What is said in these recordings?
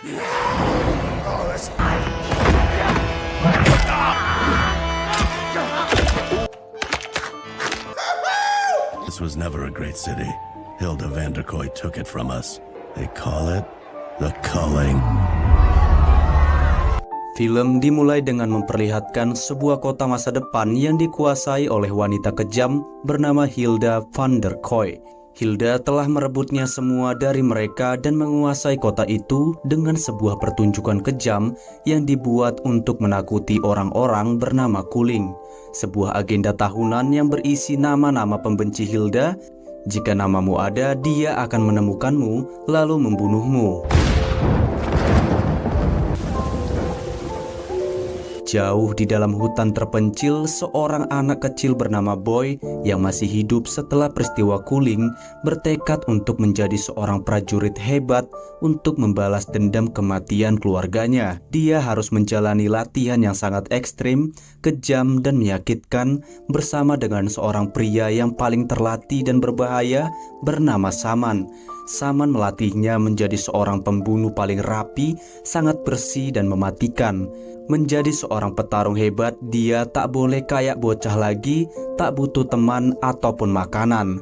This was never a great city. Hilda van der Kooi took it from us. They call it The Culling. Film dimulai dengan memperlihatkan sebuah kota masa depan yang dikuasai oleh wanita kejam bernama Hilda van der Kooi. Hilda telah merebutnya semua dari mereka dan menguasai kota itu dengan sebuah pertunjukan kejam yang dibuat untuk menakuti orang-orang bernama Culling. Sebuah agenda tahunan yang berisi nama-nama pembenci Hilda. Jika namamu ada, dia akan menemukanmu lalu membunuhmu. Jauh di dalam hutan terpencil, seorang anak kecil bernama Boy yang masih hidup setelah peristiwa Culling bertekad untuk menjadi seorang prajurit hebat untuk membalas dendam kematian keluarganya. Dia harus menjalani latihan yang sangat ekstrim, kejam, dan menyakitkan bersama dengan seorang pria yang paling terlatih dan berbahaya bernama Saman. Saman melatihnya menjadi seorang pembunuh paling rapi, sangat bersih dan mematikan. Menjadi seorang petarung hebat, dia tak boleh kayak bocah lagi, tak butuh teman ataupun makanan.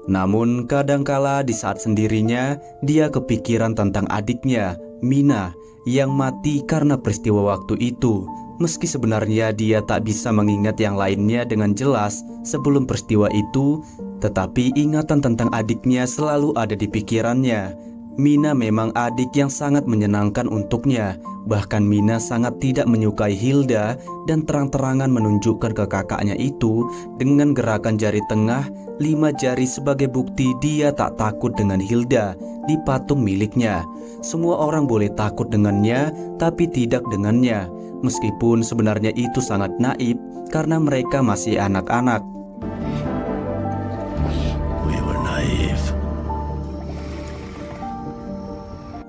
Namun kadangkala di saat sendirinya, dia kepikiran tentang adiknya, Mina, yang mati karena peristiwa waktu itu. Meski sebenarnya dia tak bisa mengingat yang lainnya dengan jelas sebelum peristiwa itu, tetapi ingatan tentang adiknya selalu ada di pikirannya. Mina memang adik yang sangat menyenangkan untuknya. Bahkan Mina sangat tidak menyukai Hilda dan terang-terangan menunjukkan ke kakaknya itu dengan gerakan jari tengah 5 jari sebagai bukti dia tak takut dengan Hilda di patung miliknya. Semua orang boleh takut dengannya, tapi tidak dengannya. Meskipun sebenarnya itu sangat naif karena mereka masih anak-anak. We were naive.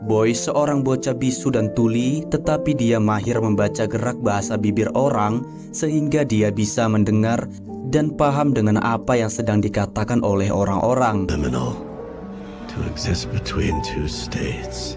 Boy seorang bocah bisu dan tuli, tetapi dia mahir membaca gerak bahasa bibir orang sehingga dia bisa mendengar dan paham dengan apa yang sedang dikatakan oleh orang-orang. Liminal. To exist between two states.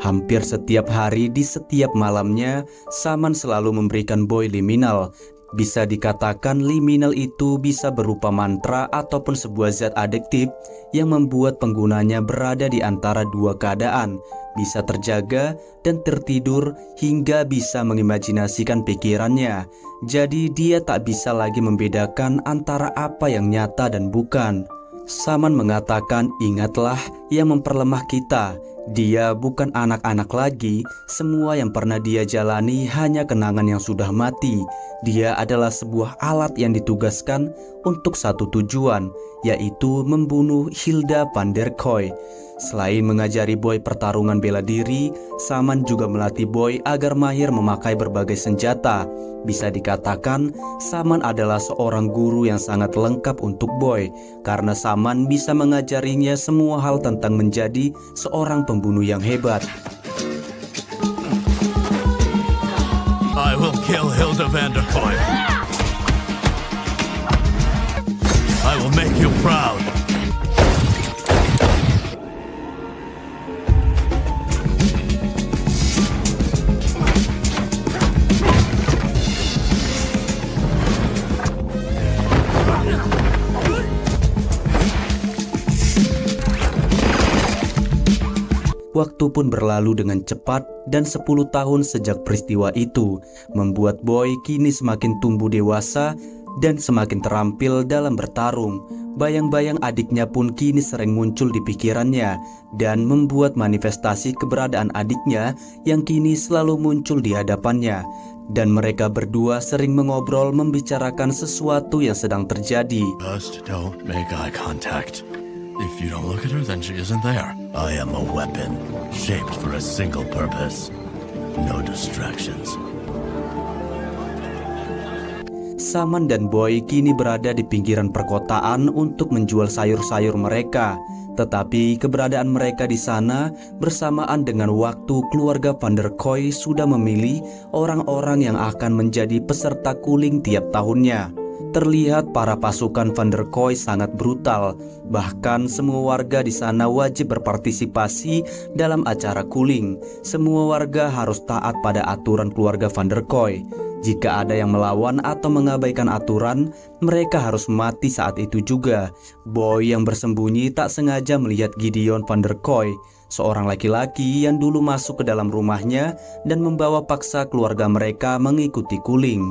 Hampir setiap hari di setiap malamnya, Saman selalu memberikan Boy liminal. Bisa dikatakan liminal itu bisa berupa mantra ataupun sebuah zat adiktif yang membuat penggunanya berada di antara dua keadaan, bisa terjaga dan tertidur hingga bisa mengimajinasikan pikirannya. Jadi dia tak bisa lagi membedakan antara apa yang nyata dan bukan. Saman mengatakan, ingatlah yang memperlemah kita. Dia bukan anak-anak lagi, semua yang pernah dia jalani hanya kenangan yang sudah mati. Dia adalah sebuah alat yang ditugaskan untuk satu tujuan, yaitu membunuh Hilda van der Kooi. Selain mengajari Boy pertarungan bela diri, Saman juga melatih Boy agar mahir memakai berbagai senjata. Bisa dikatakan, Saman adalah seorang guru yang sangat lengkap untuk Boy, karena Saman bisa mengajarinya semua hal tentang menjadi seorang pembunuh yang hebat. I will kill Hilda van der Kooi. I will make you proud. Waktu pun berlalu dengan cepat dan 10 tahun sejak peristiwa itu membuat Boy kini semakin tumbuh dewasa dan semakin terampil dalam bertarung. Bayang-bayang adiknya pun kini sering muncul di pikirannya dan membuat manifestasi keberadaan adiknya yang kini selalu muncul di hadapannya. Dan mereka berdua sering mengobrol membicarakan sesuatu yang sedang terjadi. Just don't make eye contact. If you don't look at her, then she isn't there. I am a weapon, shaped for a single purpose. No distractions. Saman dan Boy kini berada di pinggiran perkotaan untuk menjual sayur-sayur mereka. Tetapi keberadaan mereka di sana bersamaan dengan waktu keluarga van der Kooi sudah memilih orang-orang yang akan menjadi peserta Culling tiap tahunnya. Terlihat para pasukan Van der Kooi sangat brutal. Bahkan semua warga di sana wajib berpartisipasi dalam acara cooling. Semua warga harus taat pada aturan keluarga Van der Kooi. Jika ada yang melawan atau mengabaikan aturan, mereka harus mati saat itu juga. Boy yang bersembunyi tak sengaja melihat Gideon Van der Kooi, seorang laki-laki yang dulu masuk ke dalam rumahnya dan membawa paksa keluarga mereka mengikuti cooling.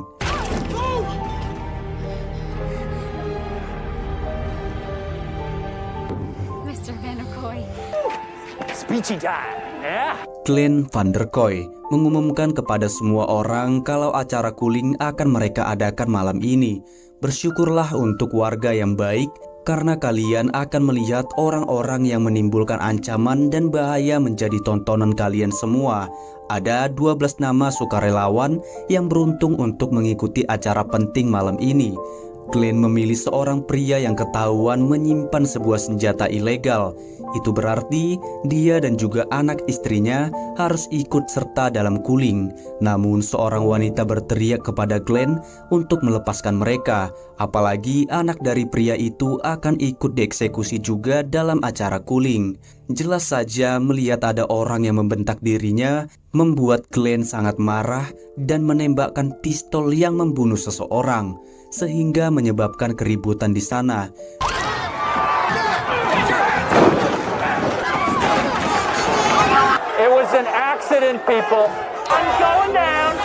Glenn Van der Kooi mengumumkan kepada semua orang kalau acara cooling akan mereka adakan malam ini. Bersyukurlah untuk warga yang baik, karena kalian akan melihat orang-orang yang menimbulkan ancaman dan bahaya menjadi tontonan kalian semua. Ada 12 nama sukarelawan yang beruntung untuk mengikuti acara penting malam ini. Glenn memilih seorang pria yang ketahuan menyimpan sebuah senjata ilegal. Itu berarti dia dan juga anak istrinya harus ikut serta dalam cooling. Namun seorang wanita berteriak kepada Glenn untuk melepaskan mereka. Apalagi anak dari pria itu akan ikut dieksekusi juga dalam acara cooling. Jelas saja melihat ada orang yang membentak dirinya membuat Glenn sangat marah dan menembakkan pistol yang membunuh seseorang, sehingga menyebabkan keributan di sana. It was an accident, people. I'm going down.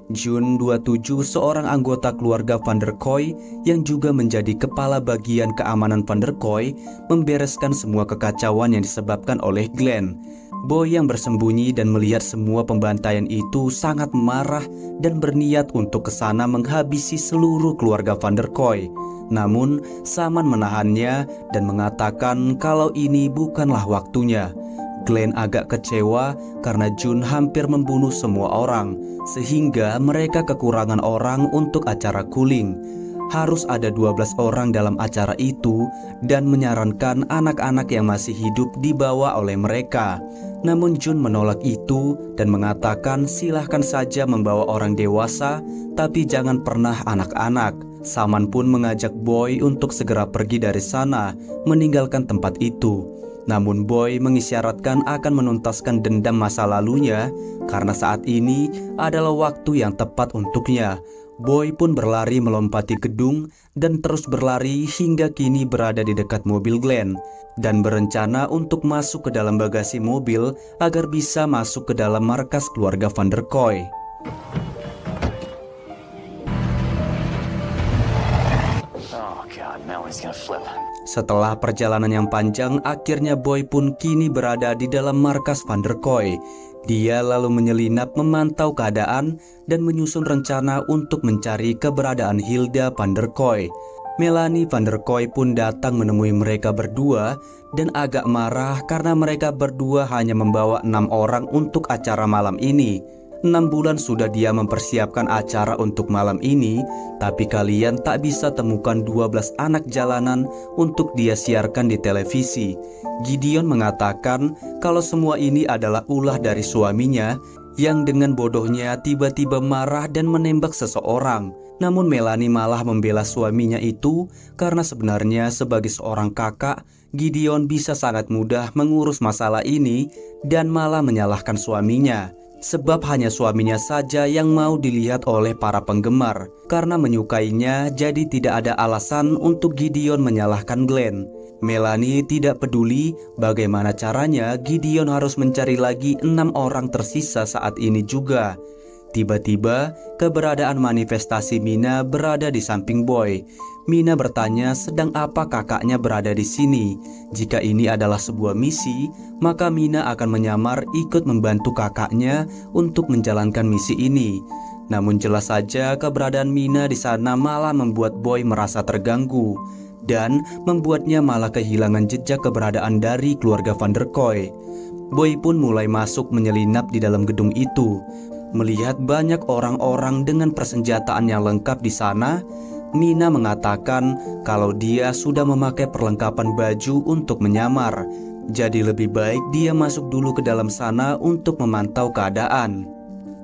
Jun 27, seorang anggota keluarga Van der Kooi yang juga menjadi kepala bagian keamanan Van der Kooi, membereskan semua kekacauan yang disebabkan oleh Glenn. Boy yang bersembunyi dan melihat semua pembantaian itu sangat marah dan berniat untuk kesana menghabisi seluruh keluarga Van der Kooi. Namun Saman menahannya dan mengatakan kalau ini bukanlah waktunya. Glenn agak kecewa karena Jun hampir membunuh semua orang, sehingga mereka kekurangan orang untuk acara cooling. Harus ada 12 orang dalam acara itu dan menyarankan anak-anak yang masih hidup dibawa oleh mereka. Namun Jun menolak itu dan mengatakan silahkan saja membawa orang dewasa, tapi jangan pernah anak-anak. Saman pun mengajak Boy untuk segera pergi dari sana, meninggalkan tempat itu. Namun Boy mengisyaratkan akan menuntaskan dendam masa lalunya karena saat ini adalah waktu yang tepat untuknya. Boy pun berlari melompati gedung dan terus berlari hingga kini berada di dekat mobil Glenn dan berencana untuk masuk ke dalam bagasi mobil agar bisa masuk ke dalam markas keluarga Van der Kooi. Oh God, Melanie's gonna flip. Setelah perjalanan yang panjang, akhirnya Boy pun kini berada di dalam markas Van der Kooi. Dia lalu menyelinap memantau keadaan dan menyusun rencana untuk mencari keberadaan Hilda Van der Kooi. Melanie Van der Kooi pun datang menemui mereka berdua dan agak marah karena mereka berdua hanya membawa 6 orang untuk acara malam ini. 6 bulan sudah dia mempersiapkan acara untuk malam ini, tapi kalian tak bisa temukan 12 anak jalanan untuk dia siarkan di televisi. Gideon mengatakan kalau semua ini adalah ulah dari suaminya yang dengan bodohnya tiba-tiba marah dan menembak seseorang. Namun Melanie malah membela suaminya itu karena sebenarnya sebagai seorang kakak, Gideon bisa sangat mudah mengurus masalah ini dan malah menyalahkan suaminya. Sebab hanya suaminya saja yang mau dilihat oleh para penggemar. Karena menyukainya, jadi tidak ada alasan untuk Gideon menyalahkan Glenn. Melanie tidak peduli bagaimana caranya Gideon harus mencari lagi 6 orang tersisa saat ini juga. Tiba-tiba, keberadaan manifestasi Mina berada di samping Boy. Mina bertanya sedang apa kakaknya berada di sini. Jika ini adalah sebuah misi, maka Mina akan menyamar ikut membantu kakaknya untuk menjalankan misi ini. Namun jelas saja keberadaan Mina di sana malah membuat Boy merasa terganggu dan membuatnya malah kehilangan jejak keberadaan dari keluarga Van der Kooi. Boy pun mulai masuk menyelinap di dalam gedung itu. Melihat banyak orang-orang dengan persenjataan yang lengkap di sana, Mina mengatakan kalau dia sudah memakai perlengkapan baju untuk menyamar. Jadi lebih baik dia masuk dulu ke dalam sana untuk memantau keadaan.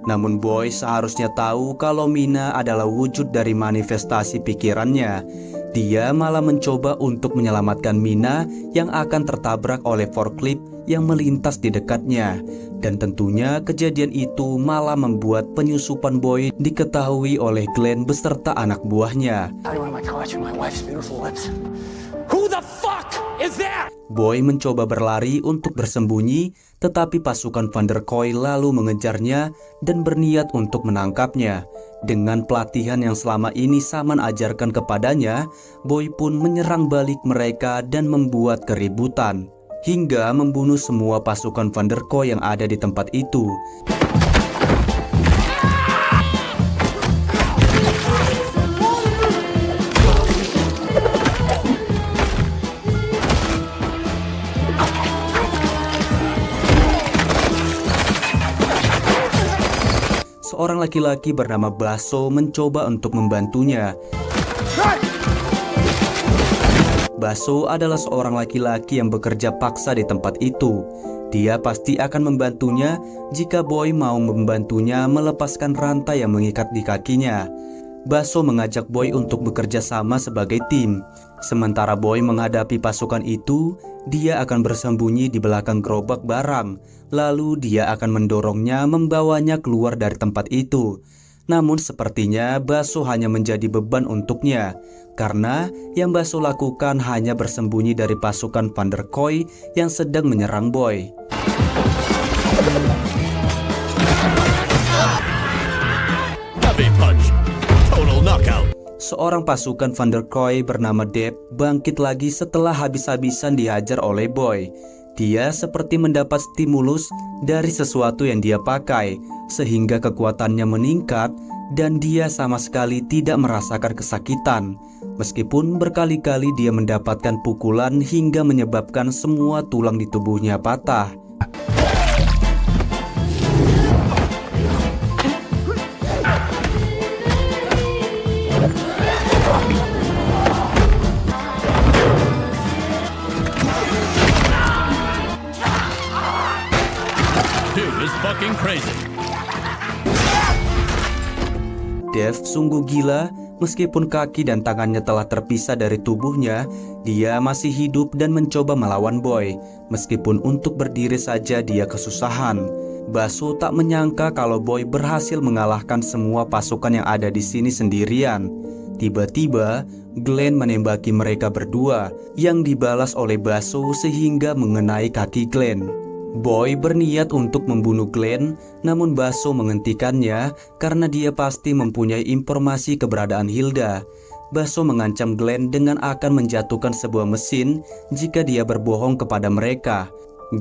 Namun Boy seharusnya tahu kalau Mina adalah wujud dari manifestasi pikirannya. Dia malah mencoba untuk menyelamatkan Mina yang akan tertabrak oleh forklift yang melintas di dekatnya. Dan tentunya kejadian itu malah membuat penyusupan Boy diketahui oleh Glenn beserta anak buahnya. Who the fuck is that? Boy mencoba berlari untuk bersembunyi, tetapi pasukan Van der Kooi lalu mengejarnya dan berniat untuk menangkapnya. Dengan pelatihan yang selama ini Saman ajarkan kepadanya, Boy pun menyerang balik mereka dan membuat keributan, hingga membunuh semua pasukan Van der Kooi yang ada di tempat itu. Seorang laki-laki bernama Baso mencoba untuk membantunya. Baso adalah seorang laki-laki yang bekerja paksa di tempat itu. Dia pasti akan membantunya jika Boy mau membantunya melepaskan rantai yang mengikat di kakinya. Baso mengajak Boy untuk bekerja sama sebagai tim. Sementara Boy menghadapi pasukan itu, dia akan bersembunyi di belakang gerobak barang. Lalu dia akan mendorongnya membawanya keluar dari tempat itu. Namun sepertinya Baso hanya menjadi beban untuknya, karena yang Baso lakukan hanya bersembunyi dari pasukan Van der Kooi yang sedang menyerang Boy. Heavy punch. Total knockout. Seorang pasukan Van der Kooi bernama Deb bangkit lagi setelah habis-habisan dihajar oleh Boy. Dia seperti mendapat stimulus dari sesuatu yang dia pakai, sehingga kekuatannya meningkat dan dia sama sekali tidak merasakan kesakitan. Meskipun berkali-kali dia mendapatkan pukulan hingga menyebabkan semua tulang di tubuhnya patah. Dude is fucking crazy. Dev sungguh gila. Meskipun kaki dan tangannya telah terpisah dari tubuhnya, dia masih hidup dan mencoba melawan Boy. Meskipun untuk berdiri saja dia kesusahan. Baso tak menyangka kalau Boy berhasil mengalahkan semua pasukan yang ada di sini sendirian. Tiba-tiba, Glenn menembaki mereka berdua, yang dibalas oleh Baso sehingga mengenai kaki Glenn. Boy berniat untuk membunuh Glenn, namun Baso menghentikannya karena dia pasti mempunyai informasi keberadaan Hilda. Baso mengancam Glenn dengan akan menjatuhkan sebuah mesin jika dia berbohong kepada mereka.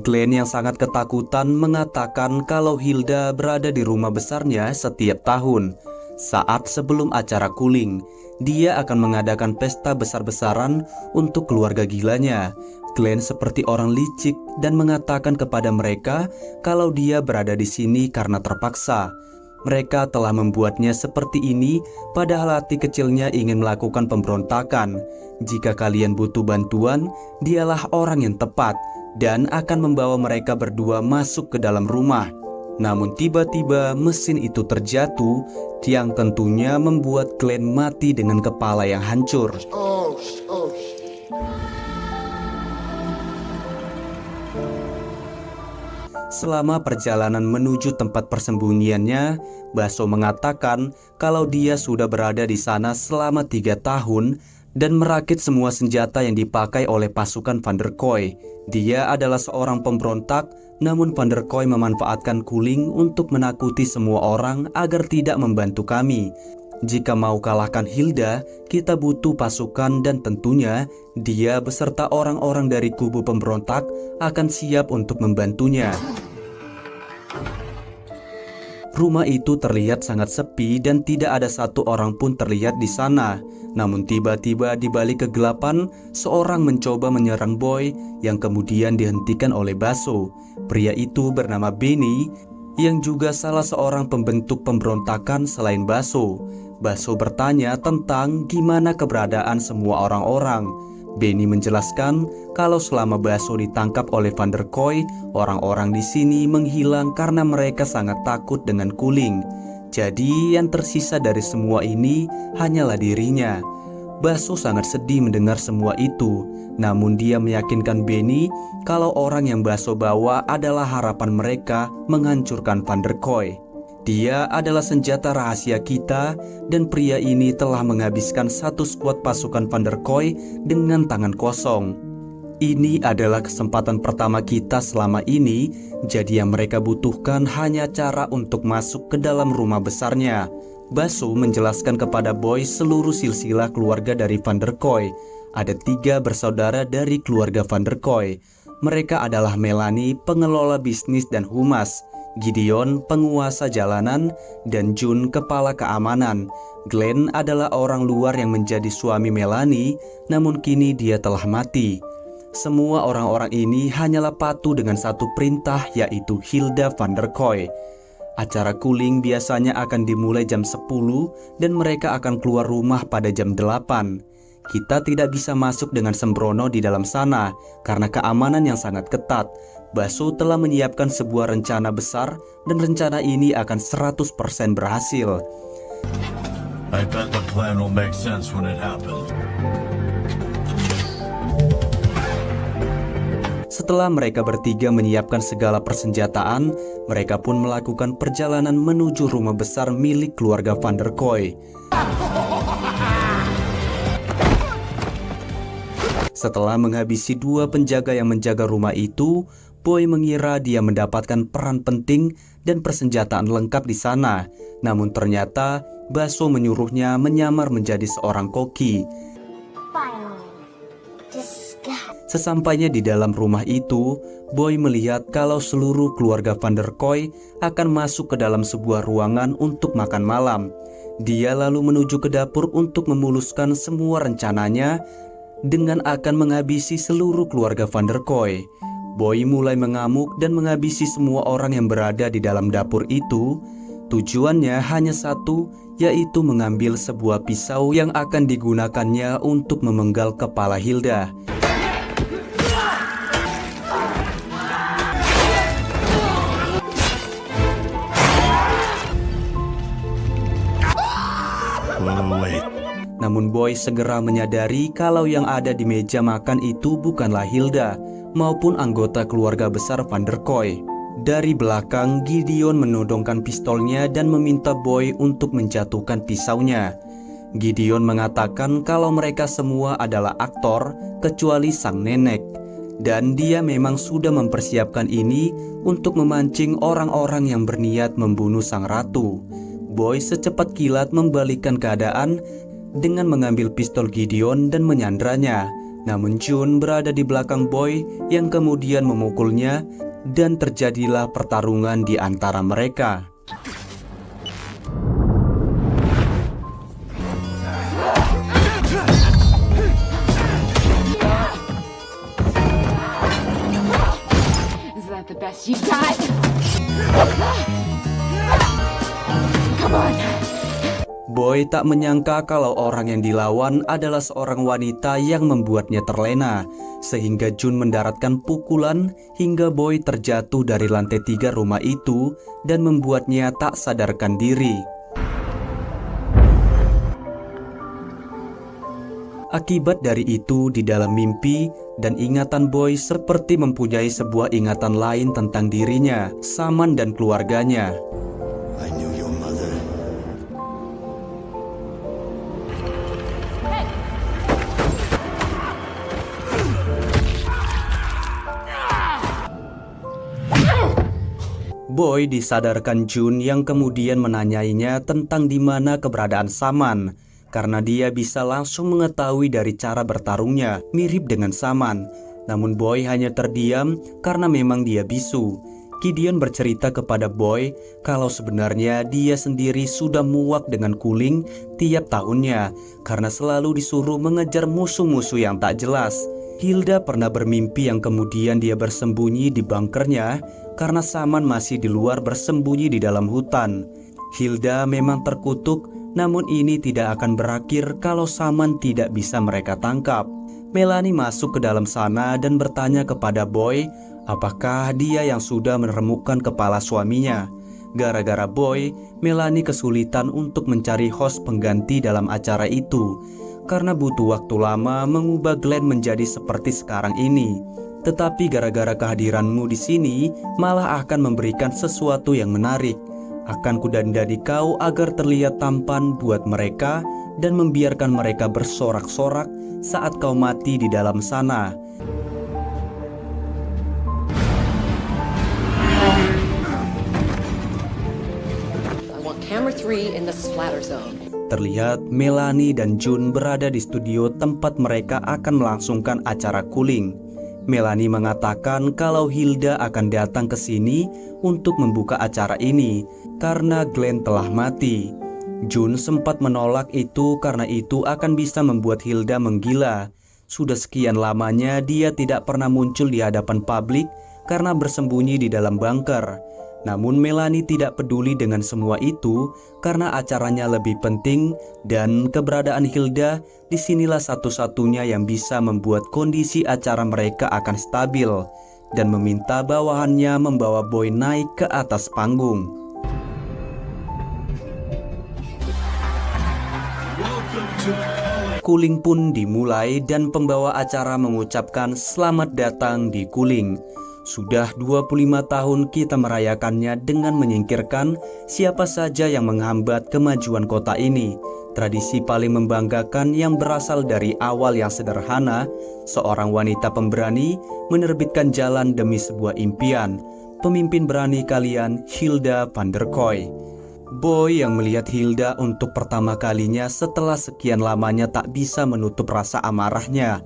Glenn yang sangat ketakutan mengatakan kalau Hilda berada di rumah besarnya setiap tahun. Saat sebelum acara Kuling, dia akan mengadakan pesta besar-besaran untuk keluarga gilanya. Glenn seperti orang licik dan mengatakan kepada mereka kalau dia berada di sini karena terpaksa. Mereka telah membuatnya seperti ini, padahal hati kecilnya ingin melakukan pemberontakan. Jika kalian butuh bantuan, dialah orang yang tepat dan akan membawa mereka berdua masuk ke dalam rumah. Namun tiba-tiba mesin itu terjatuh, yang tentunya membuat Glenn mati dengan kepala yang hancur. Selama perjalanan menuju tempat persembunyiannya, Baso mengatakan kalau dia sudah berada di sana selama 3 tahun dan merakit semua senjata yang dipakai oleh pasukan Van der Kooi. Dia adalah seorang pemberontak, namun Van der Kooi memanfaatkan Kuling untuk menakuti semua orang agar tidak membantu kami. Jika mau kalahkan Hilda, kita butuh pasukan dan tentunya dia beserta orang-orang dari kubu pemberontak akan siap untuk membantunya. Rumah itu terlihat sangat sepi dan tidak ada satu orang pun terlihat di sana. Namun tiba-tiba di balik kegelapan, seorang mencoba menyerang Boy yang kemudian dihentikan oleh Baso. Pria itu bernama Benny, yang juga salah seorang pembentuk pemberontakan selain Baso. Baso bertanya tentang gimana keberadaan semua orang-orang. Benny menjelaskan kalau selama Baso ditangkap oleh Van der Kooi, orang-orang di sini menghilang karena mereka sangat takut dengan Kuling. Jadi yang tersisa dari semua ini hanyalah dirinya. Baso sangat sedih mendengar semua itu, namun dia meyakinkan Benny kalau orang yang Baso bawa adalah harapan mereka menghancurkan Van der Kooi. Dia adalah senjata rahasia kita dan pria ini telah menghabiskan satu skuad pasukan Van der Kooi dengan tangan kosong. Ini adalah kesempatan pertama kita selama ini, jadi yang mereka butuhkan hanya cara untuk masuk ke dalam rumah besarnya. Baso menjelaskan kepada Boy seluruh silsilah keluarga dari Van der Kooi. Ada 3 bersaudara dari keluarga Van der Kooi. Mereka adalah Melanie, pengelola bisnis dan humas, Gideon, penguasa jalanan, dan Jun, kepala keamanan. Glenn adalah orang luar yang menjadi suami Melanie, namun kini dia telah mati. Semua orang-orang ini hanyalah patuh dengan satu perintah, yaitu Hilda Van der Kooi. Acara Kuling biasanya akan dimulai jam 10 dan mereka akan keluar rumah pada jam 8. Kita tidak bisa masuk dengan sembrono di dalam sana karena keamanan yang sangat ketat. Baso telah menyiapkan sebuah rencana besar dan rencana ini akan 100% berhasil. I bet the plan will make sense when it happens. Setelah mereka bertiga menyiapkan segala persenjataan, mereka pun melakukan perjalanan menuju rumah besar milik keluarga Van der Kooi. Setelah menghabisi 2 penjaga yang menjaga rumah itu, Boy mengira dia mendapatkan peran penting dan persenjataan lengkap di sana. Namun ternyata Baso menyuruhnya menyamar menjadi seorang koki. Sesampainya di dalam rumah itu, Boy melihat kalau seluruh keluarga Van der Kooi akan masuk ke dalam sebuah ruangan untuk makan malam. Dia lalu menuju ke dapur untuk memuluskan semua rencananya dengan akan menghabisi seluruh keluarga Van der Kooi. Boy mulai mengamuk dan menghabisi semua orang yang berada di dalam dapur itu. Tujuannya hanya satu, yaitu mengambil sebuah pisau yang akan digunakannya untuk memenggal kepala Hilda. Wait. Namun Boy segera menyadari kalau yang ada di meja makan itu bukanlah Hilda maupun anggota keluarga besar Van der Kooi. Dari belakang, Gideon menodongkan pistolnya dan meminta Boy untuk menjatuhkan pisaunya. Gideon mengatakan kalau mereka semua adalah aktor kecuali sang nenek, dan dia memang sudah mempersiapkan ini untuk memancing orang-orang yang berniat membunuh sang ratu. Boy secepat kilat membalikkan keadaan dengan mengambil pistol Gideon dan menyandranya. Namun Jun berada di belakang Boy yang kemudian memukulnya dan terjadilah pertarungan di antara mereka. Is that the best you got? Come on. Boy tak menyangka kalau orang yang dilawan adalah seorang wanita yang membuatnya terlena, sehingga Jun mendaratkan pukulan hingga Boy terjatuh dari lantai 3 rumah itu dan membuatnya tak sadarkan diri. Akibat dari itu, di dalam mimpi dan ingatan Boy seperti mempunyai sebuah ingatan lain tentang dirinya, Saman dan keluarganya. I knew your mother. Boy disadarkan Jun yang kemudian menanyainya tentang di mana keberadaan Saman, karena dia bisa langsung mengetahui dari cara bertarungnya mirip dengan Saman. Namun Boy hanya terdiam karena memang dia bisu. Gideon bercerita kepada Boy kalau sebenarnya dia sendiri sudah muak dengan Kuling tiap tahunnya karena selalu disuruh mengejar musuh-musuh yang tak jelas. Hilda pernah bermimpi yang kemudian dia bersembunyi di bunkernya karena Saman masih di luar bersembunyi di dalam hutan. Hilda memang terkutuk, namun ini tidak akan berakhir kalau Saman tidak bisa mereka tangkap. Melanie masuk ke dalam sana dan bertanya kepada Boy apakah dia yang sudah meremukkan kepala suaminya. Gara-gara Boy, Melanie kesulitan untuk mencari host pengganti dalam acara itu karena butuh waktu lama mengubah Glenn menjadi seperti sekarang ini. Tetapi gara-gara kehadiranmu di sini malah akan memberikan sesuatu yang menarik. Akan kudandani kau agar terlihat tampan buat mereka dan membiarkan mereka bersorak-sorak saat kau mati di dalam sana. I want camera 3 in the splatter zone. Terlihat Melanie dan June berada di studio tempat mereka akan melangsungkan acara cooling. Melanie mengatakan kalau Hilda akan datang ke sini untuk membuka acara ini karena Glenn telah mati. June sempat menolak itu karena itu akan bisa membuat Hilda menggila. Sudah sekian lamanya dia tidak pernah muncul di hadapan publik karena bersembunyi di dalam bunker. Namun Melanie tidak peduli dengan semua itu karena acaranya lebih penting dan keberadaan Hilda disinilah satu-satunya yang bisa membuat kondisi acara mereka akan stabil dan meminta bawahannya membawa Boy naik ke atas panggung. Cooling pun dimulai dan pembawa acara mengucapkan selamat datang di cooling. Sudah 25 tahun kita merayakannya dengan menyingkirkan siapa saja yang menghambat kemajuan kota ini. Tradisi paling membanggakan yang berasal dari awal yang sederhana, seorang wanita pemberani menerbitkan jalan demi sebuah impian. Pemimpin berani kalian, Hilda van der Kooi. Boy yang melihat Hilda untuk pertama kalinya setelah sekian lamanya tak bisa menutup rasa amarahnya.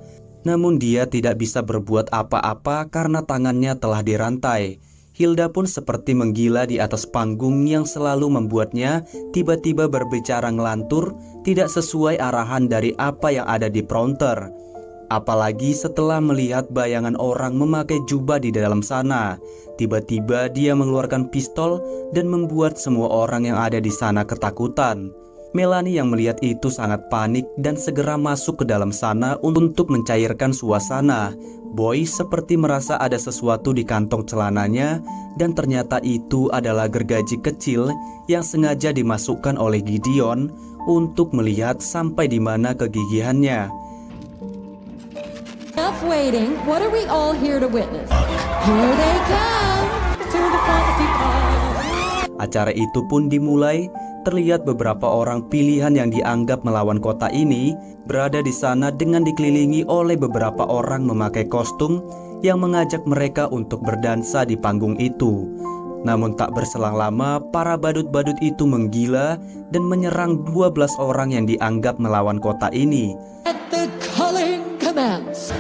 Namun dia tidak bisa berbuat apa-apa karena tangannya telah dirantai. Hilda pun seperti menggila di atas panggung yang selalu membuatnya tiba-tiba berbicara ngelantur tidak sesuai arahan dari apa yang ada di prompter. Apalagi setelah melihat bayangan orang memakai jubah di dalam sana. Tiba-tiba dia mengeluarkan pistol dan membuat semua orang yang ada di sana ketakutan. Melanie yang melihat itu sangat panik dan segera masuk ke dalam sana untuk mencairkan suasana. Boy seperti merasa ada sesuatu di kantong celananya dan ternyata itu adalah gergaji kecil yang sengaja dimasukkan oleh Gideon untuk melihat sampai di mana kegigihannya. Enough waiting. What are we all here to witness? Here they come to the front people. Acara itu pun dimulai. Terlihat beberapa orang pilihan yang dianggap melawan kota ini berada di sana dengan dikelilingi oleh beberapa orang memakai kostum yang mengajak mereka untuk berdansa di panggung itu. Namun tak berselang lama, para badut-badut itu menggila dan menyerang 12 orang yang dianggap melawan kota ini. Let the culling commence.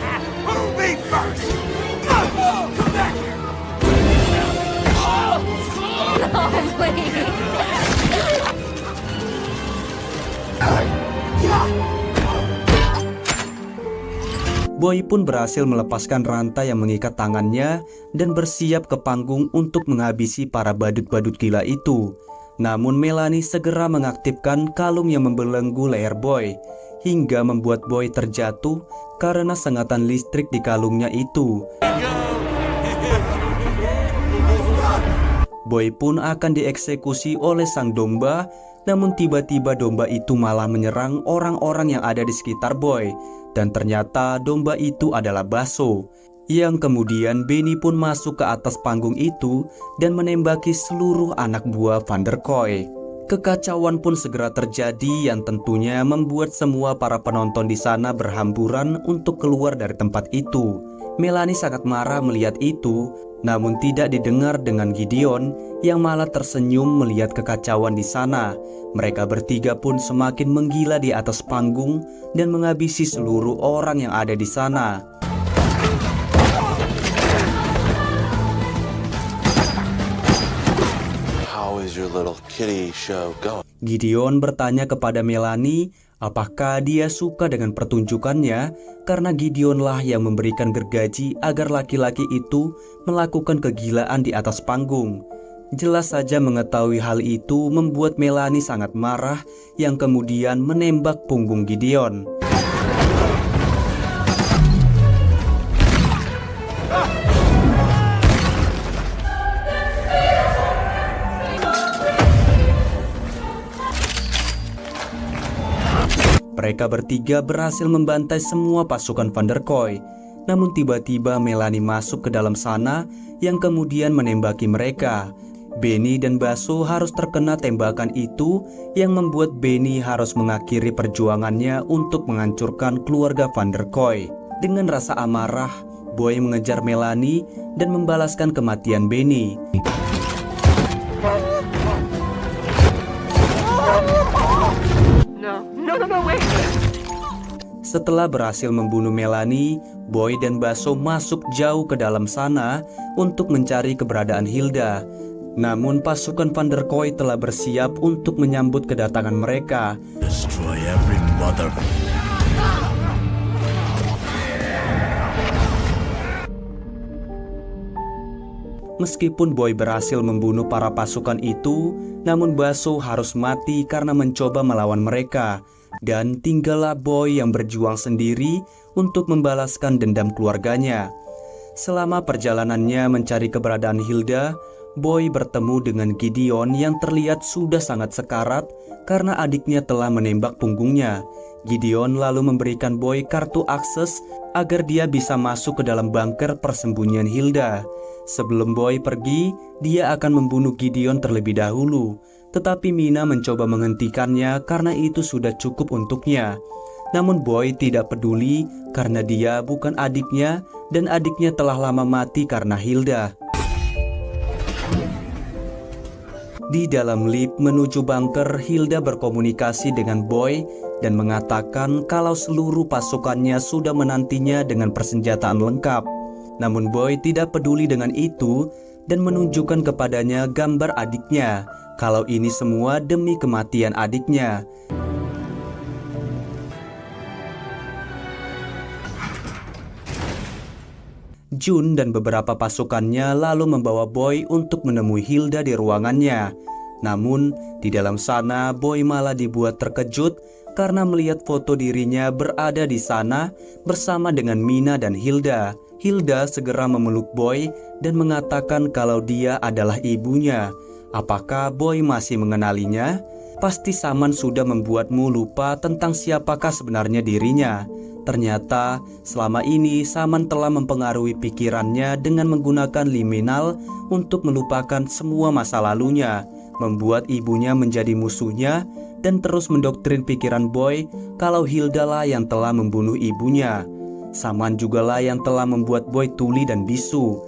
Boy pun berhasil melepaskan rantai yang mengikat tangannya dan bersiap ke panggung untuk menghabisi para badut-badut gila itu. Namun Melanie segera mengaktifkan kalung yang membelenggu leher Boy hingga membuat Boy terjatuh karena sengatan listrik di kalungnya itu. Boy pun akan dieksekusi oleh sang domba, namun tiba-tiba domba itu malah menyerang orang-orang yang ada di sekitar Boy. Dan ternyata domba itu adalah Baso. Yang kemudian Benny pun masuk ke atas panggung itu dan menembaki seluruh anak buah van der Kooi. Kekacauan pun segera terjadi yang tentunya membuat semua para penonton di sana berhamburan untuk keluar dari tempat itu. Melanie sangat marah melihat itu, namun tidak didengar dengan Gideon yang malah tersenyum melihat kekacauan di sana. Mereka bertiga pun semakin menggila di atas panggung dan menghabisi seluruh orang yang ada di sana. How is your little kitty show going? Gideon bertanya kepada Melanie apakah dia suka dengan pertunjukannya, karena Gideonlah yang memberikan gergaji agar laki-laki itu melakukan kegilaan di atas panggung. Jelas saja mengetahui hal itu membuat Melanie sangat marah yang kemudian menembak punggung Gideon. Mereka bertiga berhasil membantai semua pasukan Van der Kooi. Namun tiba-tiba Melanie masuk ke dalam sana yang kemudian menembaki mereka. Benny dan Baso harus terkena tembakan itu yang membuat Benny harus mengakhiri perjuangannya untuk menghancurkan keluarga Van der Kooi. Dengan rasa amarah, Boy mengejar Melanie dan membalaskan kematian Benny. No, wait. Setelah berhasil membunuh Melanie, Boy dan Baso masuk jauh ke dalam sana untuk mencari keberadaan Hilda. Namun pasukan Van der Kooi telah bersiap untuk menyambut kedatangan mereka. Destroy every mother. Meskipun Boy berhasil membunuh para pasukan itu, namun Baso harus mati karena mencoba melawan mereka. Dan tinggallah Boy yang berjuang sendiri untuk membalaskan dendam keluarganya. Selama perjalanannya mencari keberadaan Hilda, Boy bertemu dengan Gideon yang terlihat sudah sangat sekarat karena adiknya telah menembak punggungnya. Gideon lalu memberikan Boy kartu akses agar dia bisa masuk ke dalam bunker persembunyian Hilda. Sebelum Boy pergi, dia akan membunuh Gideon terlebih dahulu. Tetapi Mina mencoba menghentikannya karena itu sudah cukup untuknya. Namun Boy tidak peduli karena dia bukan adiknya dan adiknya telah lama mati karena Hilda. Di dalam lift menuju bunker, Hilda berkomunikasi dengan Boy dan mengatakan kalau seluruh pasukannya sudah menantinya dengan persenjataan lengkap. Namun Boy tidak peduli dengan itu dan menunjukkan kepadanya gambar adiknya, kalau ini semua demi kematian adiknya. Jun dan beberapa pasukannya lalu membawa Boy untuk menemui Hilda di ruangannya. Namun, di dalam sana Boy malah dibuat terkejut karena melihat foto dirinya berada di sana bersama dengan Mina dan Hilda. Hilda segera memeluk Boy dan mengatakan kalau dia adalah ibunya. Apakah Boy masih mengenalinya? Pasti Saman sudah membuatmu lupa tentang siapakah sebenarnya dirinya. Ternyata selama ini Saman telah mempengaruhi pikirannya dengan menggunakan liminal untuk melupakan semua masa lalunya, membuat ibunya menjadi musuhnya, dan terus mendoktrin pikiran Boy kalau Hilda lah yang telah membunuh ibunya. Saman jugalah yang telah membuat Boy tuli dan bisu.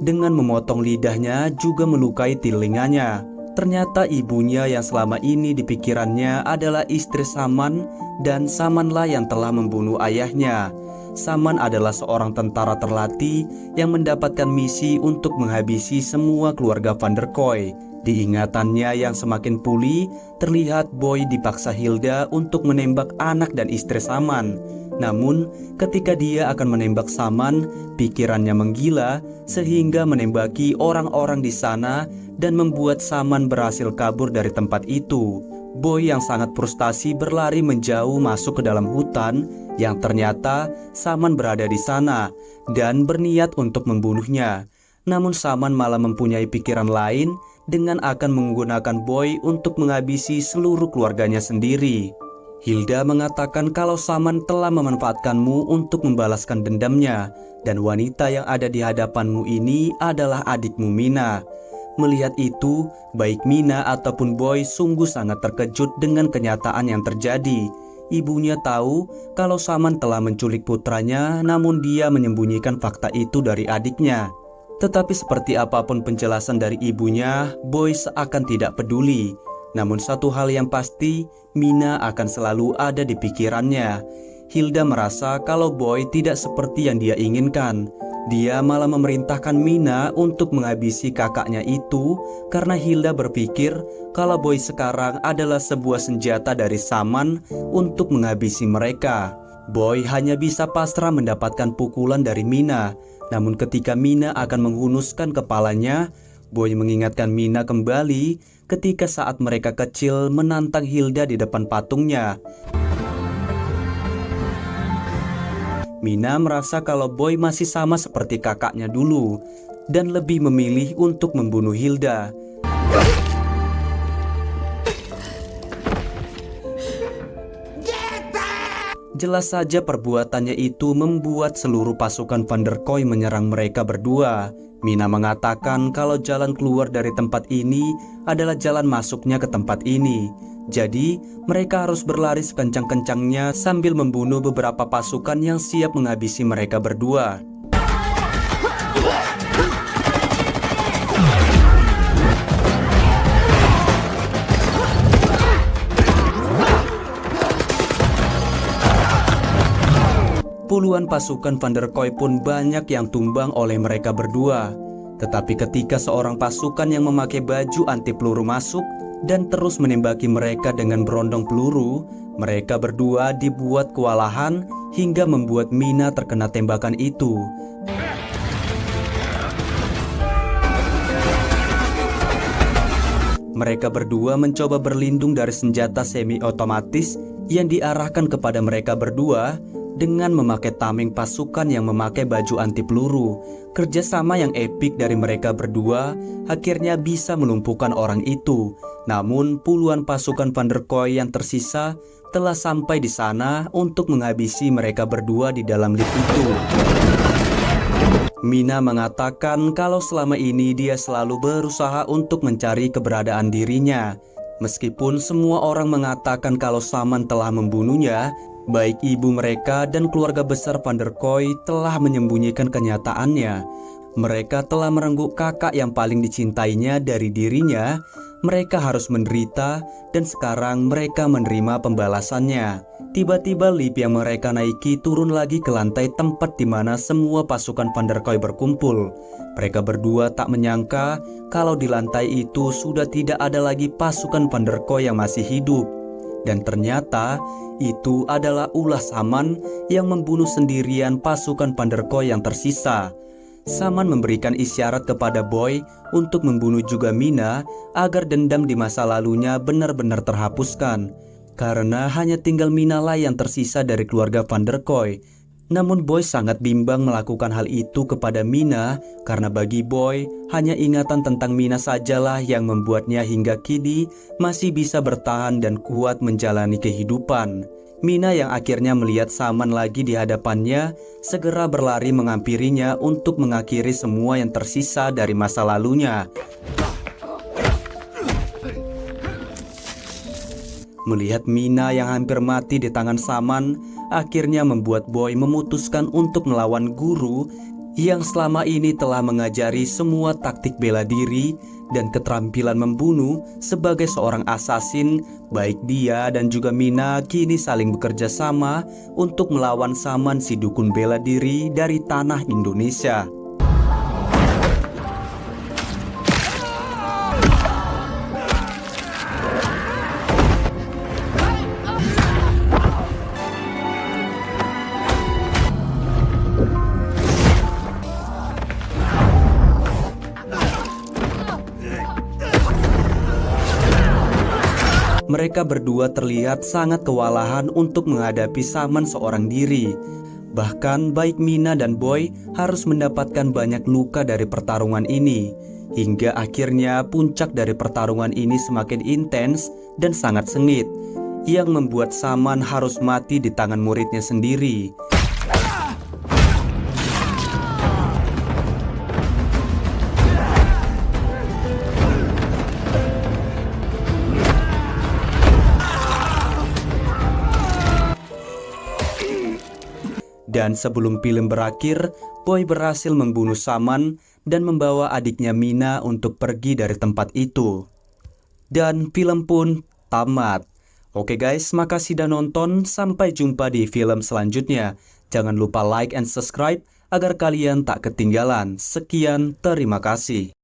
Dengan memotong lidahnya juga melukai telinganya. Ternyata ibunya yang selama ini dipikirannya adalah istri Saman, dan Samanlah yang telah membunuh ayahnya. Saman adalah seorang tentara terlatih yang mendapatkan misi untuk menghabisi semua keluarga Van der Kooi. Di ingatannya yang semakin pulih, terlihat Boy dipaksa Hilda untuk menembak anak dan istri Saman. Namun, ketika dia akan menembak Saman, pikirannya menggila sehingga menembaki orang-orang di sana dan membuat Saman berhasil kabur dari tempat itu. Boy yang sangat frustasi berlari menjauh masuk ke dalam hutan yang ternyata Saman berada di sana dan berniat untuk membunuhnya. Namun Saman malah mempunyai pikiran lain dengan akan menggunakan Boy untuk menghabisi seluruh keluarganya sendiri. Hilda mengatakan kalau Saman telah memanfaatkanmu untuk membalaskan dendamnya, dan wanita yang ada di hadapanmu ini adalah adikmu Mina. Melihat itu, baik Mina ataupun Boy sungguh sangat terkejut dengan kenyataan yang terjadi. Ibunya tahu kalau Saman telah menculik putranya, namun dia menyembunyikan fakta itu dari adiknya. Tetapi seperti apapun penjelasan dari ibunya, Boy seakan tidak peduli. Namun satu hal yang pasti, Mina akan selalu ada di pikirannya. Hilda merasa kalau Boy tidak seperti yang dia inginkan. Dia malah memerintahkan Mina untuk menghabisi kakaknya itu karena Hilda berpikir kalau Boy sekarang adalah sebuah senjata dari Saman untuk menghabisi mereka. Boy hanya bisa pasrah mendapatkan pukulan dari Mina. Namun ketika Mina akan menghunuskan kepalanya, Boy mengingatkan Mina kembali ketika saat mereka kecil menantang Hilda di depan patungnya. Mina merasa kalau Boy masih sama seperti kakaknya dulu dan lebih memilih untuk membunuh Hilda. Jelas saja perbuatannya itu membuat seluruh pasukan Van der Kooi menyerang mereka berdua. Mina mengatakan kalau jalan keluar dari tempat ini adalah jalan masuknya ke tempat ini. Jadi mereka harus berlari sekencang-kencangnya sambil membunuh beberapa pasukan yang siap menghabisi mereka berdua. Puluhan pasukan Van der Kooi pun banyak yang tumbang oleh mereka berdua. Tetapi ketika seorang pasukan yang memakai baju anti peluru masuk dan terus menembaki mereka dengan berondong peluru, mereka berdua dibuat kewalahan hingga membuat Mina terkena tembakan itu. Mereka berdua mencoba berlindung dari senjata semi-otomatis yang diarahkan kepada mereka berdua dengan memakai tameng pasukan yang memakai baju anti peluru. Kerjasama yang epik dari mereka berdua akhirnya bisa melumpuhkan orang itu. Namun puluhan pasukan Van der Kooi yang tersisa telah sampai di sana untuk menghabisi mereka berdua di dalam lift itu. Mina mengatakan kalau selama ini dia selalu berusaha untuk mencari keberadaan dirinya. Meskipun semua orang mengatakan kalau Saman telah membunuhnya, baik ibu mereka dan keluarga besar Van der Kooi telah menyembunyikan kenyataannya. Mereka telah merenggut kakak yang paling dicintainya dari dirinya. Mereka harus menderita dan sekarang mereka menerima pembalasannya. Tiba-tiba lift yang mereka naiki turun lagi ke lantai tempat di mana semua pasukan Van der Kooi berkumpul. Mereka berdua tak menyangka kalau di lantai itu sudah tidak ada lagi pasukan Van der Kooi yang masih hidup. Dan ternyata itu adalah ulah Saman yang membunuh sendirian pasukan Van der Kooi yang tersisa. Saman memberikan isyarat kepada Boy untuk membunuh juga Mina agar dendam di masa lalunya benar-benar terhapuskan. Karena hanya tinggal Mina lah yang tersisa dari keluarga Van der Kooi. Namun Boy sangat bimbang melakukan hal itu kepada Mina karena bagi Boy hanya ingatan tentang Mina sajalah yang membuatnya hingga kini masih bisa bertahan dan kuat menjalani kehidupan. Mina yang akhirnya melihat Saman lagi di hadapannya segera berlari menghampirinya untuk mengakhiri semua yang tersisa dari masa lalunya. Melihat Mina yang hampir mati di tangan Saman, akhirnya membuat Boy memutuskan untuk melawan guru yang selama ini telah mengajari semua taktik bela diri dan keterampilan membunuh sebagai seorang asasin. Baik dia dan juga Mina kini saling bekerja sama untuk melawan Saman, si dukun bela diri dari tanah Indonesia. Mereka berdua terlihat sangat kewalahan untuk menghadapi Saman seorang diri. Bahkan baik Mina dan Boy harus mendapatkan banyak luka dari pertarungan ini. Hingga akhirnya puncak dari pertarungan ini semakin intens dan sangat sengit, yang membuat Saman harus mati di tangan muridnya sendiri. Dan sebelum film berakhir, Boy berhasil membunuh Saman dan membawa adiknya Mina untuk pergi dari tempat itu. Dan film pun tamat. Oke guys, makasih udah nonton. Sampai jumpa di film selanjutnya. Jangan lupa like and subscribe agar kalian tak ketinggalan. Sekian, terima kasih.